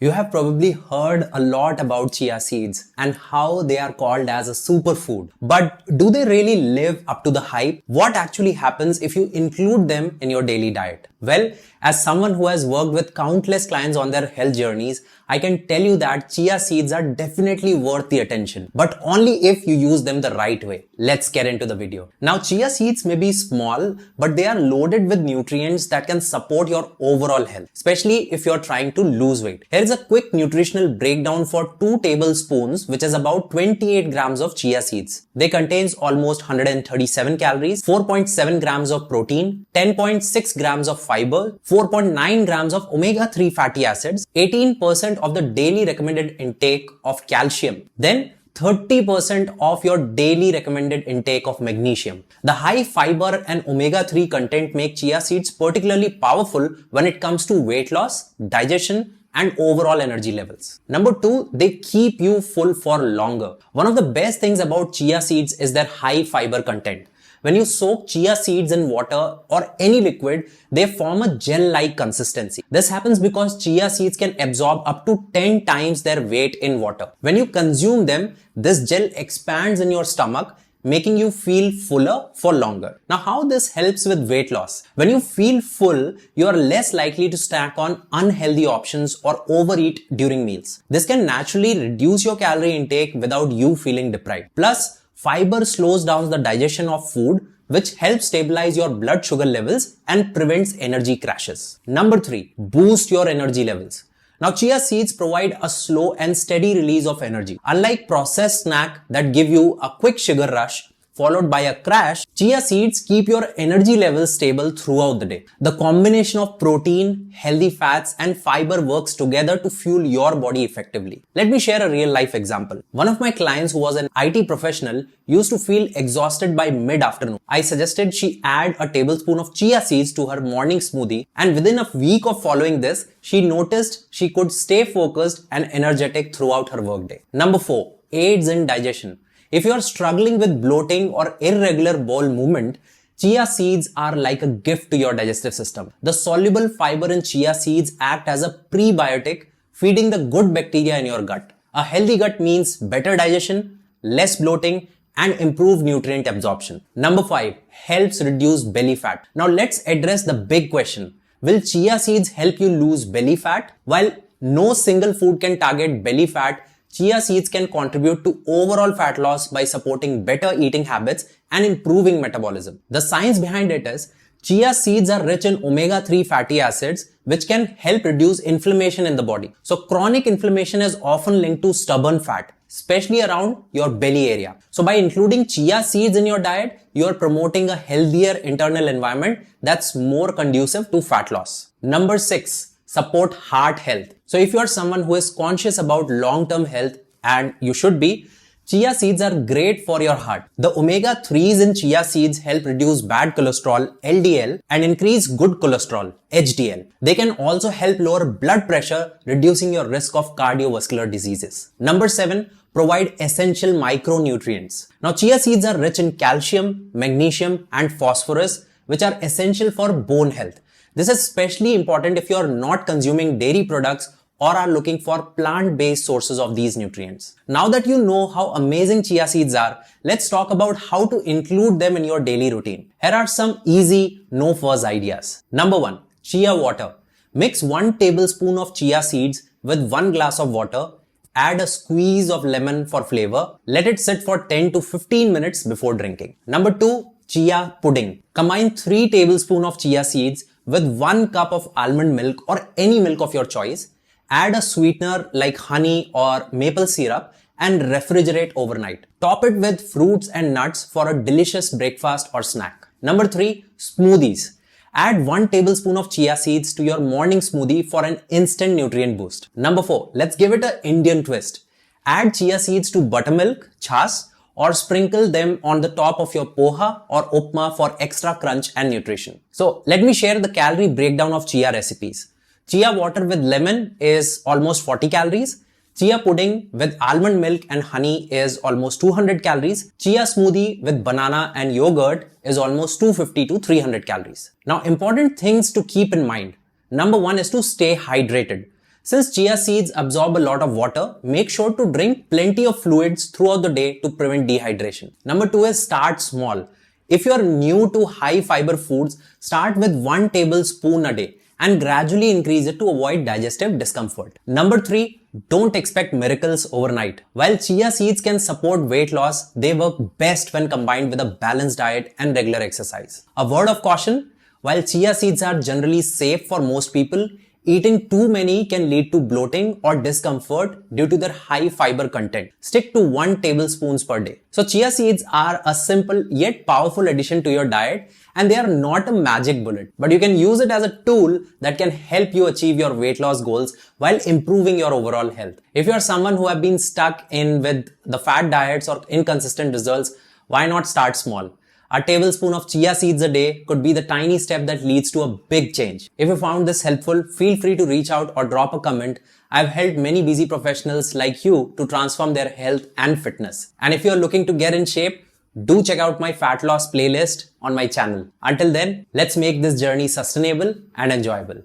You have probably heard a lot about chia seeds and how they are called as a superfood. But do they really live up to the hype? What actually happens if you include them in your daily diet? Well, as someone who has worked with countless clients on their health journeys, I can tell you that chia seeds are definitely worth the attention, but only if you use them the right way. Let's get into the video. Now, chia seeds may be small, but they are loaded with nutrients that can support your overall health, especially if you're trying to lose weight. Here is a quick nutritional breakdown for 2 tablespoons, which is about 28 grams of chia seeds. They contains almost 137 calories, 4.7 grams of protein, 10.6 grams of fiber, 4.9 grams of omega-3 fatty acids, 18% of the daily recommended intake of calcium, then 30% of your daily recommended intake of magnesium. The high fiber and omega-3 content make chia seeds particularly powerful when it comes to weight loss, digestion, and overall energy levels. Number 2, they keep you full for longer. One of the best things about chia seeds is their high fiber content. When you soak chia seeds in water or any liquid, they form a gel-like consistency. This happens because chia seeds can absorb up to 10 times their weight in water. When you consume them, this gel expands in your stomach, making you feel fuller for longer. Now, how this helps with weight loss? When you feel full, you are less likely to snack on unhealthy options or overeat during meals. This can naturally reduce your calorie intake without you feeling deprived. Plus, fiber slows down the digestion of food, which helps stabilize your blood sugar levels and prevents energy crashes. Number 3, boost your energy levels. Now, chia seeds provide a slow and steady release of energy. Unlike processed snack that give you a quick sugar rush followed by a crash, chia seeds keep your energy levels stable throughout the day. The combination of protein, healthy fats, and fiber works together to fuel your body effectively. Let me share a real life example. One of my clients who was an IT professional used to feel exhausted by mid-afternoon. I suggested she add a tablespoon of chia seeds to her morning smoothie, and within a week of following this, she noticed she could stay focused and energetic throughout her workday. Number 4, aids in digestion. If you are struggling with bloating or irregular bowel movement, chia seeds are like a gift to your digestive system. The soluble fiber in chia seeds act as a prebiotic, feeding the good bacteria in your gut. A healthy gut means better digestion, less bloating, and improved nutrient absorption. Number 5, helps reduce belly fat. Now let's address the big question. Will chia seeds help you lose belly fat? While no single food can target belly fat, chia seeds can contribute to overall fat loss by supporting better eating habits and improving metabolism. The science behind it is, chia seeds are rich in omega-3 fatty acids, which can help reduce inflammation in the body. So chronic inflammation is often linked to stubborn fat, especially around your belly area. So by including chia seeds in your diet, you are promoting a healthier internal environment that's more conducive to fat loss. Number 6, support heart health. So if you are someone who is conscious about long-term health, and you should be, chia seeds are great for your heart. The omega-3s in chia seeds help reduce bad cholesterol, LDL, and increase good cholesterol, HDL. They can also help lower blood pressure, reducing your risk of cardiovascular diseases. Number 7, provide essential micronutrients. Now, chia seeds are rich in calcium, magnesium, and phosphorus, which are essential for bone health. This is especially important if you are not consuming dairy products or are looking for plant-based sources of these nutrients. Now that you know how amazing chia seeds are, let's talk about how to include them in your daily routine. Here are some easy, no-fuss ideas. Number 1, chia water. Mix 1 tablespoon of chia seeds with 1 glass of water. Add a squeeze of lemon for flavor. Let it sit for 10 to 15 minutes before drinking. Number 2, chia pudding. Combine 3 tablespoons of chia seeds with 1 cup of almond milk or any milk of your choice. Add a sweetener like honey or maple syrup and refrigerate overnight. Top it with fruits and nuts for a delicious breakfast or snack. Number 3, smoothies. Add 1 tablespoon of chia seeds to your morning smoothie for an instant nutrient boost. Number 4, let's give it an Indian twist. Add chia seeds to buttermilk, chas, or sprinkle them on the top of your poha or upma for extra crunch and nutrition. So let me share the calorie breakdown of chia recipes. Chia water with lemon is almost 40 calories. Chia pudding with almond milk and honey is almost 200 calories. Chia smoothie with banana and yogurt is almost 250 to 300 calories. Now, important things to keep in mind. Number 1 is to stay hydrated. Since chia seeds absorb a lot of water, make sure to drink plenty of fluids throughout the day to prevent dehydration. Number 2 is start small. If you are new to high fiber foods, start with 1 tablespoon a day and gradually increase it to avoid digestive discomfort. Number 3, don't expect miracles overnight. While chia seeds can support weight loss, they work best when combined with a balanced diet and regular exercise. A word of caution, while chia seeds are generally safe for most people, eating too many can lead to bloating or discomfort due to their high fiber content. Stick to 1 tablespoon per day. So chia seeds are a simple yet powerful addition to your diet, and they are not a magic bullet, but you can use it as a tool that can help you achieve your weight loss goals while improving your overall health. If you are someone who have been stuck in with the fad diets or inconsistent results, why not start small? A tablespoon of chia seeds a day could be the tiny step that leads to a big change. If you found this helpful, feel free to reach out or drop a comment. I've helped many busy professionals like you to transform their health and fitness. And if you're looking to get in shape, do check out my fat loss playlist on my channel. Until then, let's make this journey sustainable and enjoyable.